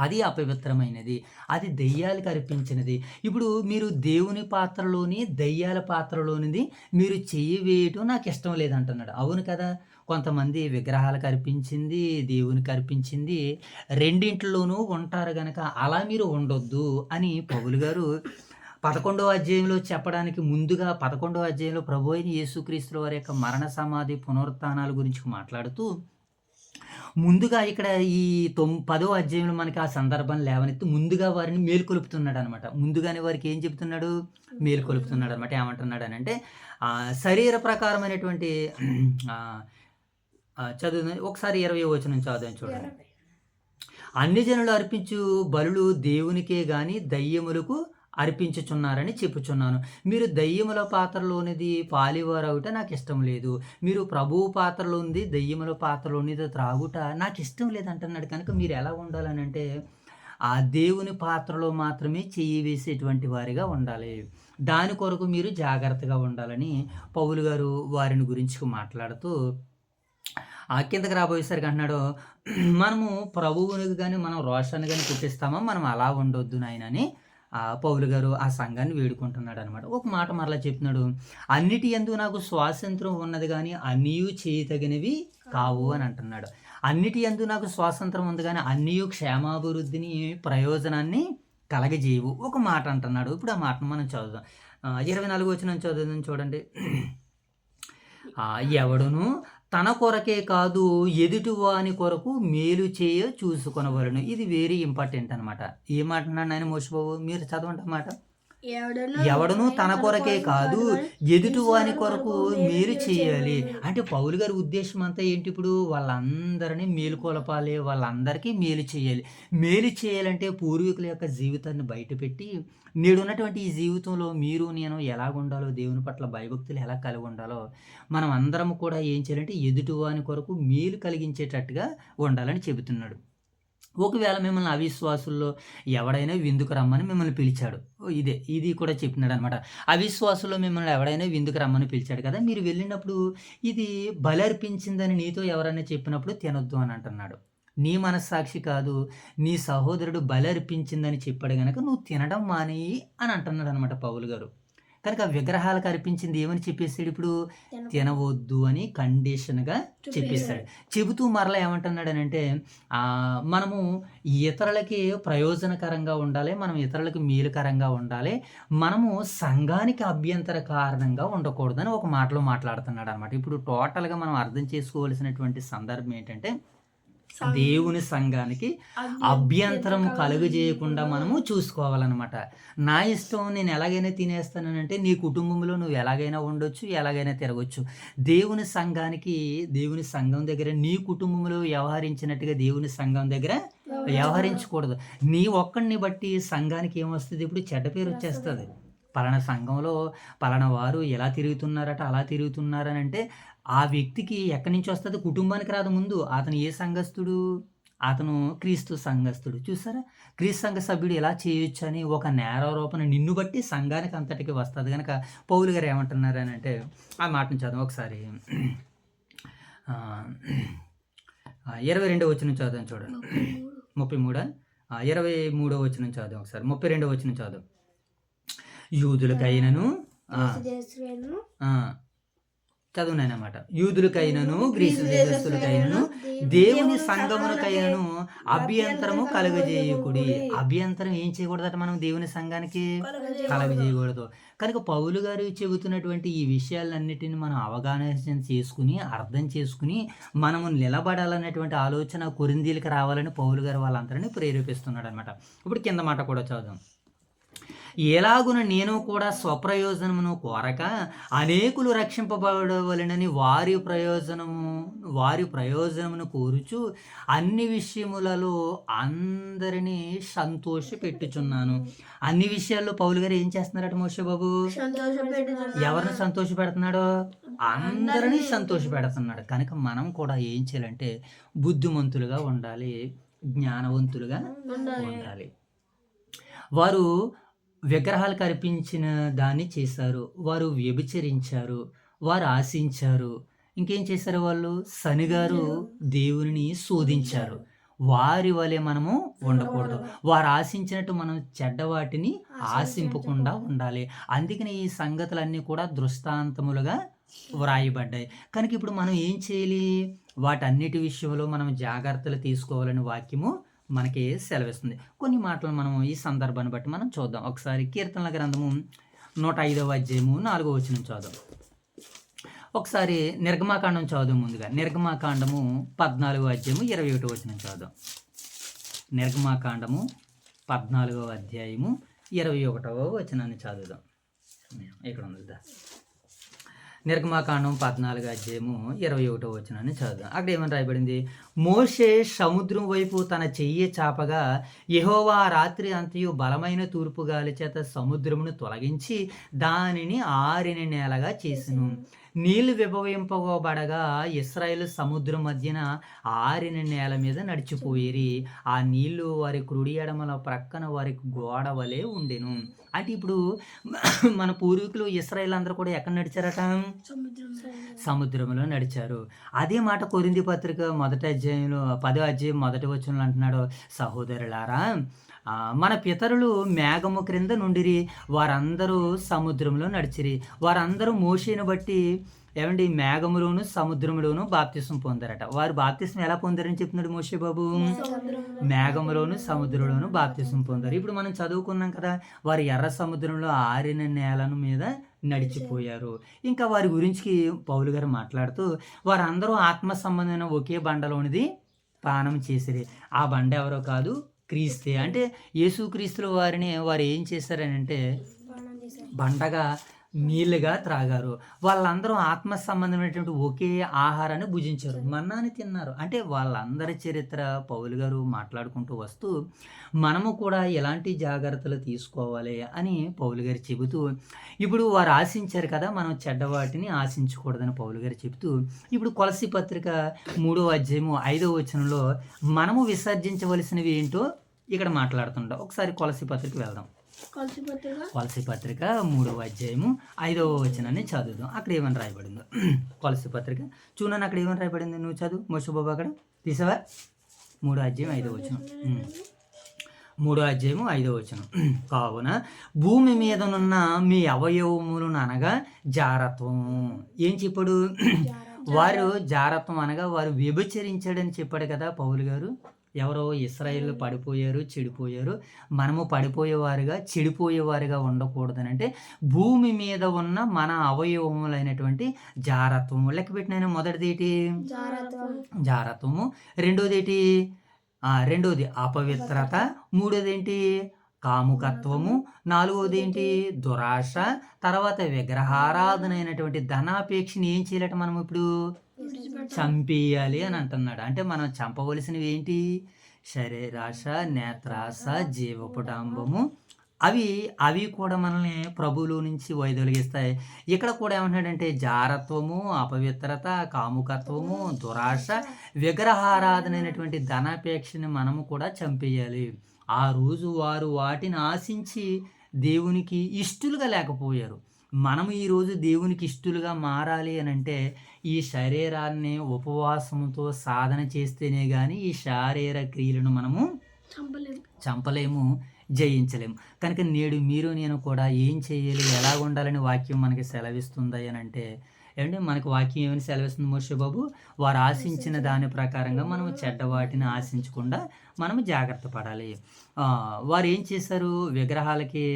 Speaker 1: అది అపవిత్రమైనది, అది దెయ్యాలకు అర్పించినది. ఇప్పుడు మీరు దేవుని పాత్రలోని దెయ్యాల పాత్రలోనిది మీరు చేయవేయటం నాకు ఇష్టం లేదంటున్నాడు. అవును కదా, కొంతమంది విగ్రహాలకు అర్పించింది, దేవునికి అర్పించింది రెండింటిలోనూ ఉంటారు గనక అలా మీరు ఉండొద్దు అని పౌలు గారు 11వ అధ్యాయంలో చెప్పడానికి ముందుగా 11వ అధ్యాయంలో ప్రభు అయిన యేసుక్రీస్తుల వారి యొక్క మరణ సమాధి పునరుత్థానాల గురించి మాట్లాడుతూ ముందుగా ఇక్కడ ఈ 10వ అధ్యాయంలో మనకి ఆ సందర్భం లేవనెత్తి ముందుగా వారిని మేల్కొలుపుతున్నాడు అనమాట. ముందుగానే వారికి ఏం చెప్తున్నాడు? మేల్కొలుపుతున్నాడు అనమాట. ఏమంటున్నాడు అని అంటే శరీర ప్రకారమైనటువంటి చదువు ఒకసారి 20వ వచనం చదువుదాం చూడండి. అన్ని జనులు అర్పించు బలులు దేవునికే గాని దయ్యములకు అర్పించుచున్నారని చెప్పుచున్నాను. మీరు దెయ్యముల పాత్రలోనిది పాలివారవుట నాకు ఇష్టం లేదు. మీరు ప్రభువు పాత్రలోనిది దెయ్యముల పాత్రలోనిది త్రాగుట నాకు ఇష్టం లేదంటున్నాడు. కనుక మీరు ఎలా ఉండాలనంటే ఆ దేవుని పాత్రలో మాత్రమే చెయ్యి వేసేటువంటి వారిగా ఉండాలి. దాని కొరకు మీరు జాగ్రత్తగా ఉండాలని పౌలు గారు వారిని గురించి మాట్లాడుతూ కిందకి రాబోయేసరికి అంటున్నాడు, మనము ప్రభువునికి గాని మనం రోషాన్ని గాని పుట్టిస్తామా, మనం అలా ఉండొద్దు నాయన అని పౌలు గారు ఆ సంఘాన్ని వేడుకుంటున్నాడు అనమాట. ఒక మాట మరలా చెప్తున్నాడు, అన్నిటి యందు నాకు స్వాతంత్రం ఉన్నది కానీ అన్నీయు చేయతగినవి కావు అని అంటున్నాడు. అన్నిటి యందు నాకు స్వాతంత్రం ఉంది కానీ అన్నీయు క్షేమాభివృద్ధిని ప్రయోజనాన్ని కలగజేయవు. ఒక మాట అంటున్నాడు. ఇప్పుడు ఆ మాటను మనం చదువుదాం. 24 వచనం చదువుదాం చూడండి. ఎవడును తన కొరకే కాదు ఎదుటి వాని కొరకు మేలు చేయ చూసుకొనవలెను. ఇది వెరీ ఇంపార్టెంట్ అనమాట. ఏమంటున్నాడు ఆయన మోషబాబు, మీరు చదవండి అన్నమాట. ఎవడను తన కొరకే కాదు ఎదుటి వాని కొరకు మేలు చేయాలి అంటే పౌలు గారి ఉద్దేశం అంతా ఏంటి? ఇప్పుడు వాళ్ళందరినీ మేలుకొలపాలి, వాళ్ళందరికీ మేలు చేయాలి. మేలు చేయాలంటే పూర్వీకుల యొక్క జీవితాన్ని బయటపెట్టి నేడున్నటువంటి ఈ జీవితంలో మీరు నేను ఎలాగుండాలో, దేవుని పట్ల భయభక్తులు ఎలా కలిగి ఉండాలో మనం అందరం కూడా ఏం చేయాలంటే ఎదుటి వాని కొరకు మేలు కలిగించేటట్టుగా ఉండాలని చెబుతున్నాడు. ఒకవేళ మిమ్మల్ని అవిశ్వాసుల్లో ఎవడైనా విందుకు రమ్మని మిమ్మల్ని పిలిచాడు, ఇది కూడా చెప్పినాడు అనమాట. అవిశ్వాసుల్లో మిమ్మల్ని ఎవడైనా విందుకు రమ్మని పిలిచాడు కదా, మీరు వెళ్ళినప్పుడు ఇది బలి అర్పించిందని నీతో ఎవరైనా చెప్పినప్పుడు తినొద్దు అని అంటున్నాడు. నీ మనస్సాక్షి కాదు, నీ సహోదరుడు బలి అర్పించిందని చెప్పాడు గనక నువ్వు తినడం మానేయి అని అంటున్నాడు అనమాట పౌలు గారు. కనుక విగ్రహాలకు అర్పించింది ఏమని చెప్పేసాడు? ఇప్పుడు తినవద్దు అని కండిషన్గా చెప్పేశాడు. చెబుతూ మరలా ఏమంటున్నాడనంటే మనము ఇతరులకి ప్రయోజనకరంగా ఉండాలి, మనం ఇతరులకు మేలుకరంగా ఉండాలి, మనము సంఘానికి అభ్యంతర కారణంగా ఉండకూడదని ఒక మాటలో మాట్లాడుతున్నాడు అనమాట. ఇప్పుడు టోటల్గా మనం అర్థం చేసుకోవాల్సినటువంటి సందర్భం ఏంటంటే దేవుని సంఘానికి అభ్యంతరం కలుగజేయకుండా మనము చూసుకోవాలన్నమాట. నా ఇష్టం, నేను ఎలాగైనా తినేస్తానంటే నీ కుటుంబంలో నువ్వు ఎలాగైనా ఉండొచ్చు, ఎలాగైనా తిరగొచ్చు. దేవుని సంఘం దగ్గర నీ కుటుంబంలో వ్యవహరించినట్టుగా దేవుని సంఘం దగ్గర వ్యవహరించకూడదు. నీ ఒక్కడిని బట్టి సంఘానికి ఏమొస్తుంది? ఇప్పుడు చెడ్డ పేరు వచ్చేస్తుంది. పలానా సంఘంలో పలానా వారు ఎలా తిరుగుతున్నారట, అలా తిరుగుతున్నారని అంటే ఆ వ్యక్తికి ఎక్కడి నుంచి వస్తుంది? కుటుంబానికి రాదు. ముందు అతను ఏ సంఘస్థుడు? అతను క్రీస్తు సంఘస్థుడు. చూసారా, క్రీస్తు సంఘ సభ్యుడు ఎలా చేయొచ్చు అని ఒక నేరారోపణ నిన్ను బట్టి సంఘానికి అంతటికి వస్తుంది. కనుక పౌలు గారు ఏమంటున్నారు అని అంటే ఆ మాటను చదువు ఒకసారి. 22వ వచనం చదువు చూడండి. 33 23వ వచనం చదువు ఒకసారి. 32వ వచనం చదువు. యూదులకైనను చదువునమాట. యూదులకైనను గ్రీసు దేశస్థులకైనను దేవుని సంఘమునకైనను అభ్యంతరము కలుగజేయకుడి. అభ్యంతరం ఏం చేయకూడదట? మనం దేవుని సంఘానికి కలుగజేయకూడదు. కనుక పౌలు గారు చెబుతున్నటువంటి ఈ విషయాలన్నిటిని మనం అవగాహన చేసుకుని అర్థం చేసుకుని మనము నిలబడాలనేటువంటి ఆలోచన కొరింథీయులకు రావాలని పౌలు గారు వాళ్ళందరినీ ప్రేరేపిస్తున్నాడు అనమాట. ఇప్పుడు కింద మాట కూడా చదుదాం. ఎలాగున నేను కూడా స్వప్రయోజనమును కోరక అనేకులు రక్షింపబడవలెనని వారి ప్రయోజనమును కోరుచు అన్ని విషయములలో అందరినీ సంతోషపెట్టుచున్నాను. అన్ని విషయాల్లో పౌలు గారు ఏం చేస్తున్నారట మోషబాబు? ఎవరిని సంతోష పెడుతున్నాడో అందరినీ సంతోష పెడుతున్నాడు. కనుక మనం కూడా ఏం చేయాలంటే బుద్ధిమంతులుగా ఉండాలి, జ్ఞానవంతులుగా ఉండాలి. వారు విగ్రహాలకు అర్పించిన దాన్ని చేశారు, వారు వ్యభిచరించారు, వారు ఆశించారు, ఇంకేం చేశారు? వాళ్ళు శనిగారు దేవుని శోధించారు. వారి వలె మనము ఉండకూడదు. వారు ఆశించినట్టు మనం చెడ్డవాటిని ఆశింపకుండా ఉండాలి. అందుకని ఈ సంగతులన్నీ కూడా దృష్టాంతములుగా వ్రాయబడ్డాయి. కనుక ఇప్పుడు మనం ఏం చేయాలి? వాటన్నిటి విషయంలో మనం జాగ్రత్తలు తీసుకోవాలని వాక్యము మనకి సెలవిస్తుంది. కొన్ని మాటలు మనం ఈ సందర్భాన్ని బట్టి మనం చూద్దాం. ఒకసారి కీర్తనల గ్రంథము 105వ అధ్యాయము 4వ వచనం చూద్దాం. ఒకసారి నిర్గమాకాండం చదువు. ముందుగా నిర్గమాకాండము 14వ అధ్యాయము 21వ వచనం చదువు. నిర్గమాకాండము 14వ అధ్యాయము 21వ వచనాన్ని చదువుదాం. ఇక్కడ ఉంది. నిర్గమాకాండం 14 అధ్యాయము 21 వచనాన్ని చదువుదాం. అక్కడ ఏమని రాయబడింది? మోషే సముద్రం వైపు తన చెయ్యి చాపగా యెహోవా ఆ రాత్రి అంతయు బలమైన తూర్పు గాలి చేత సముద్రమును తొలగించి దానిని ఆరిన నేలగా చేసెను. నీళ్లు విభవింపబడగా ఇశ్రాయేలు సముద్రం మధ్యన ఆరిన నేల మీద నడిచిపోయిరి. ఆ నీళ్లు వారి కుడి ఎడమల ప్రక్కన వారికి గోడ వలె ఉండెను. అంటే ఇప్పుడు మన పూర్వీకులు ఇశ్రాయేల్ అందరూ కూడా ఎక్కడ నడిచారట? సముద్రంలో నడిచారు. అదే మాట కొరింథీ పత్రిక 1వ అధ్యాయంలో 10వ అధ్యాయం 1వ వచనంలో అంటున్నాడు, సహోదరులారా మన పితరులు మేఘము క్రింద నుండిరి, వారందరూ సముద్రంలో నడిచిరి, వారందరూ మోషేను బట్టి ఏమండి మేఘములోను సముద్రములోను బాప్తిసం పొందారట. వారు బాప్తిసం ఎలా పొందారని చెప్తున్నాడు మోషే బాబు? మేఘములోను సముద్రంలోను బాప్తిసం పొందారు. ఇప్పుడు మనం చదువుకున్నాం కదా, వారు ఎర్ర సముద్రంలో ఆరిన నేలను మీద నడిచిపోయారు. ఇంకా వారి గురించి పౌలు గారు మాట్లాడుతూ వారందరూ ఆత్మ సంబంధమైన ఒకే బండలోనిది పానం చేసిరి. ఆ బండ ఎవరో కాదు, క్రీస్తే. అంటే యేసుక్రీస్తుల వారిని వారు ఏం చేశారని అంటే బండగా నీళ్ళుగా త్రాగారు. వాళ్ళందరూ ఆత్మ సంబంధమైనటువంటి ఒకే ఆహారాన్ని భుజించారు, మన్నాని తిన్నారు. అంటే వాళ్ళందరి చరిత్ర పౌలు గారు మాట్లాడుకుంటూ వస్తూ మనము కూడా ఎలాంటి జాగ్రత్తలు తీసుకోవాలి అని పౌలు గారు చెబుతూ, ఇప్పుడు వారు ఆశించారు కదా, మనం చెడ్డవాటిని ఆశించకూడదని పౌలు గారు చెబుతూ, ఇప్పుడు కొలస్సీ పత్రిక 3వ అధ్యాయము 5వ వచనంలో మనము విసర్జించవలసినవి ఏంటో ఇక్కడ మాట్లాడుతుంటాం. ఒకసారి కొలస్సీ పత్రిక వెళ్దాం. కొలస్సీ పత్రిక 3వ అధ్యాయము 5వ వచనాన్ని చదువుదాం. అక్కడ ఏమని రాయబడిందో కొలస్సీ పత్రిక చూడని అక్కడ ఏమని రాయబడింది? నువ్వు చదువు మోషబాబు, అక్కడ తీసావా? 3వ అధ్యాయం 5వ వచనం. 3వ అధ్యాయము 5వ వచనం. కావున భూమి మీదనున్న మీ అవయవములను అనగా జారత్వము. ఏం చెప్పాడు? వారు జారత్వం అనగా వారు వ్యభిచరించాడని చెప్పాడు కదా పౌలు గారు. ఎవరో ఇశ్రాయేల్ పడిపోయారు, చెడిపోయారు. మనము పడిపోయేవారుగా చెడిపోయేవారుగా ఉండకూడదని అంటే భూమి మీద ఉన్న మన అవయవములైనటువంటి జారత్వము లెక్క పెట్టిన. మొదటిది ఏంటి? జారత్వము. రెండోది అపవిత్రత. మూడోది ఏంటి? కాముకత్వము. నాలుగోది ఏంటి? దురాశ. తర్వాత విగ్రహారాధన అయినటువంటి ధనాపేక్షని ఏం చేయాలట మనం ఇప్పుడు? చంపేయాలి అని అంటున్నాడు. అంటే మనం చంపవలసినవి ఏంటి? శరీరాశ, నేత్రాశ, జీవపుటాంబము. అవి కూడా మనల్ని ప్రభువులో నుంచి వైదొలిగిస్తాయి. ఇక్కడ కూడా ఏమంటాడంటే జారత్వము, అపవిత్రత, కాముకత్వము, దురాశ, విగ్రహారాధన అయినటువంటి ధనాపేక్షని మనము కూడా చంపేయాలి. ఆ రోజు వారు వాటిని ఆశించి దేవునికి ఇష్టలుగా లేకపోయారు. మనము ఈరోజు దేవునికి ఇష్టలుగా మారాలి అని అంటే ఈ శరీరాన్ని ఉపవాసంతో సాధన చేస్తేనే కానీ ఈ శారీర క్రియలను మనము చంపలేము, జయించలేము. కనుక నేడు మీరు నేను కూడా ఏం చేయాలి, ఎలా ఉండాలని వాక్యం మనకి సెలవిస్తుంది అని అంటే ఏమంటే మనకు వాక్యం ఏమని సెలవిస్తుంది మోషే బాబు? వారు ఆశించిన దాని ప్రకారంగా మనము చెడ్డవాటిని ఆశించకుండా మనము జాగ్రత్త పడాలి. వారు ఏం చేశారు? విగ్రహాలకి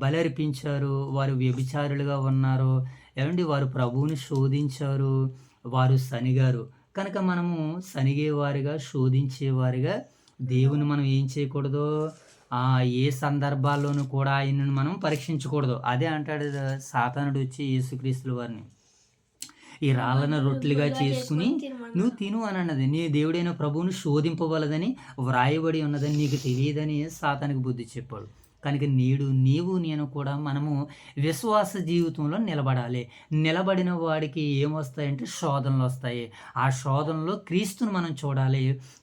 Speaker 1: బలర్పించారు. వారు వ్యభిచారులుగా ఉన్నారు. ఏమండి వారు ప్రభువుని శోధించారు, వారు సనిగారు. కనుక మనము సనిగేవారిగా, శోధించేవారిగా దేవుని మనం ఏం చేయకూడదు? ఏ సందర్భాల్లోనూ కూడా ఆయనను మనం పరీక్షించకూడదు. అదే అంటాడు సాతానుడు వచ్చి యేసుక్రీస్తుల వారిని, ఈ రాళ్ళను రొట్టెలుగా చేసుకుని నువ్వు తిను అని అన్నది. నీ దేవుడైన ప్రభువును శోధింపవలదని వ్రాయబడి ఉన్నదని నీకు తెలియదని సాతానికి బుద్ధి చెప్పాడు. కనుక నీవు నేను కూడా మనము విశ్వాస జీవితంలో నిలబడాలి. నిలబడిన వాడికి ఏమొస్తాయంటే శోధనలు వస్తాయి. ఆ శోధనలో క్రీస్తును మనం చూడాలి.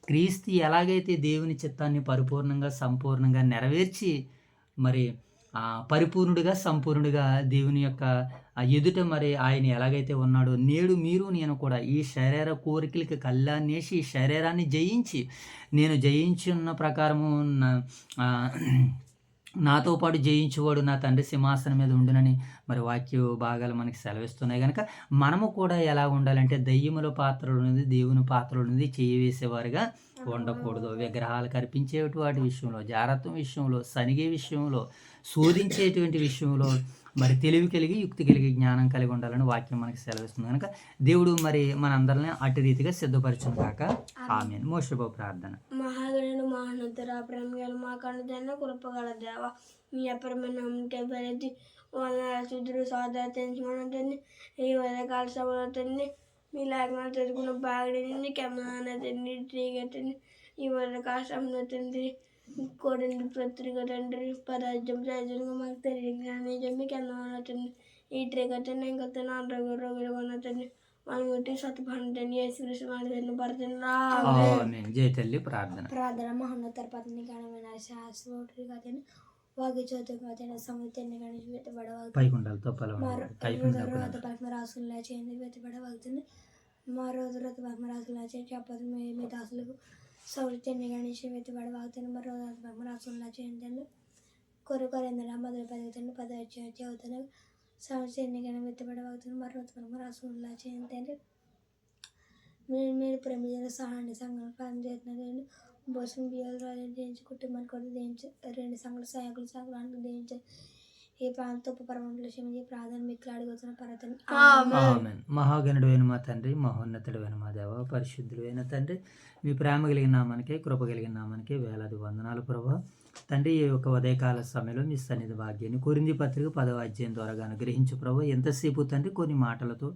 Speaker 1: క్రీస్తు ఎలాగైతే దేవుని చిత్తాన్ని పరిపూర్ణంగా సంపూర్ణంగా నెరవేర్చి మరి పరిపూర్ణుడిగా సంపూర్ణుడిగా దేవుని యొక్క ఎదుట మరి ఆయన ఎలాగైతే ఉన్నాడో నేడు మీరు నేను కూడా ఈ శరీర కోరికలకి కళ్ళాన్నేసి ఈ శరీరాన్ని జయించి నేను జయించి ఉన్న ప్రకారము నాతో పాటు జయించేవాడు నా తండ్రి సింహాసనం మీద ఉండునని మరి వాక్య భాగాలు మనకి సెలవిస్తున్నాయి. కనుక మనము కూడా ఎలా ఉండాలంటే దయ్యముల పాత్రలు ఉన్నది, దేవుని పాత్రలు ఉన్నది చేయవేసేవారుగా ఉండకూడదు. విగ్రహాలకు అర్పించేటువంటి వాటి విషయంలో, జారత్వం విషయంలో, సనిగే విషయంలో, శోధించేటువంటి విషయంలో మరి తెలివి కలిగి, యుక్తి కలిగి, జ్ఞానం కలిగి ఉండాలని వాక్యం మనకి సెలవిస్తుంది. కనుక దేవుడు మరి మనందరిని అటు రీతిగా సిద్ధపరచును కాక. ఆమేన్. మోషే బాబు ప్రార్థన.
Speaker 2: మహాగణుడు మహానంతర ప్రేమగల మా కనుదైన కృపగల దేవ మీ అపరమైన నమ్మకే బలది వందనాలు శుద్ధుడు సోదర తెలుసుకున్నదండి ఈ ఉదయకాల సభలవుతుంది మీ లేఖనాలు చదువుకున్న బాగుంది కెమెరాతండి తండ్రి ఈ ఉదయకాల సమయంలో తండ్రి కోడింది పత్రిక తండ్రి పదార్థం సహజంగా మాకు తెలియజేయండి మీకు ఎంతమంది ఈ ట్రిగతండి ఇంకా రోగులు ఉన్నతండి మనం కొట్టి సత్తుపండి యేసుక్రీస్తు మన పడుతుంది
Speaker 1: ఆమేన్. జై తల్లి ప్రార్థన.
Speaker 2: ప్రార్థన మహోన్నత పత్ని గణమైన శాస్త్రోటి కథని వాగి చోటు కథన సముద్రాన్ని గణిత వెతబడవతుంది
Speaker 1: పైకుండాలతో పలవ
Speaker 2: రాసులా చేయండి వెతబడవతుంది మా రోజు రత రాసులా చేయండి చెప్పదు మీ దాసులకు సౌత్యాన్ని గణించి వెతబడవతుంది మరో రాసులా చేయండి కొరకొరందల మొదలు పదుగుతుంది పదవి అవుతుంది సౌత్యాన్ని గణి వెతబడవతుంది మరో రాసులా చేయండి మీరు ప్రేమించిన సహాయాన్ని సంఘం పనిచేస్తున్నది భోజనం బియ్యాలు రాజు దేయించి కుటుంబానికి కూడా దేయించి 2 సంఘాల సహాయకులు సంఘాలను దేయించారు ఈ ప్రాంత ఉపపరమంలో క్షమించి ప్రార్థన మీకు అడుగుతున్న పర్వతం
Speaker 1: ఆమేన్. మహాగణుడైన మా తండ్రి మహోన్నతుడైన మా దేవ పరిశుద్ధుడైన తండ్రి మీ ప్రేమ కలిగిన నామానికి కృప కలిగిన నామానికి వేలాది వందనాలు ప్రభా తండ్రి ఈ యొక్క ఉదయకాల సమయంలో మీ సన్నిధి భాగ్యాన్ని కొరింథీ పత్రిక 10వ అధ్యాయం ద్వారా అనుగ్రహించు ప్రభా ఎంతసేపు తండ్రి కొన్ని మాటలతో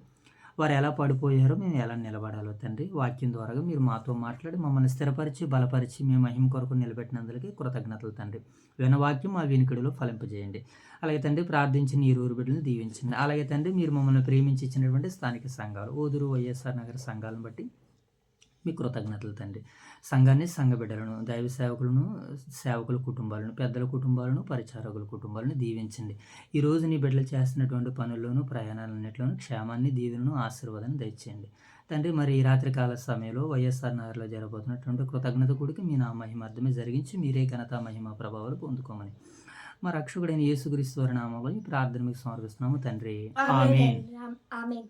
Speaker 1: వారు ఎలా పడిపోయారో మేము ఎలా నిలబడాలో తండ్రి వాక్యం ద్వారా మీరు మాతో మాట్లాడి మమ్మల్ని స్థిరపరిచి బలపరిచి మీ మహిమ కొరకు నిలబెట్టినందుకే కృతజ్ఞతలు తండ్రి విన్న వాక్యం మా వినికిడిలో ఫలింపజేయండి అలాగే తండ్రి ప్రార్థించిన ఈ ఊరు బిడ్డలను దీవించండి అలాగే తండ్రి మీరు మమ్మల్ని ప్రేమించి ఇచ్చినటువంటి స్థానిక సంఘాలు ఓదూరు వైఎస్ఆర్ నగర సంఘాలను బట్టి మీ కృతజ్ఞతలు తండ్రి సంఘాన్ని సంఘ బిడ్డలను దైవ సేవకుల కుటుంబాలను పెద్దల కుటుంబాలను పరిచారకుల కుటుంబాలను దీవించండి ఈరోజు నీ బిడ్డలు చేస్తున్నటువంటి పనుల్లోనూ ప్రయాణాలన్నింటిలోనూ క్షేమాన్ని దీవెనను ఆశీర్వాదాన్ని దయచేయండి తండ్రి మరి ఈ రాత్రికాల సమయంలో వైఎస్ఆర్ నగర్లో జరగబోతున్నటువంటి కృతజ్ఞత కూడికి మీ నా మహిమార్థమే జరిగించి మీరే ఘనత మహిమ ప్రభావాలు పొందుకోమని మా రక్షకుడైన యేసుక్రీస్తు వారి నామములో ఈ ప్రార్థన మీకు సమర్పిస్తున్నాము తండ్రి ఆమేన్.
Speaker 2: ఆమేన్.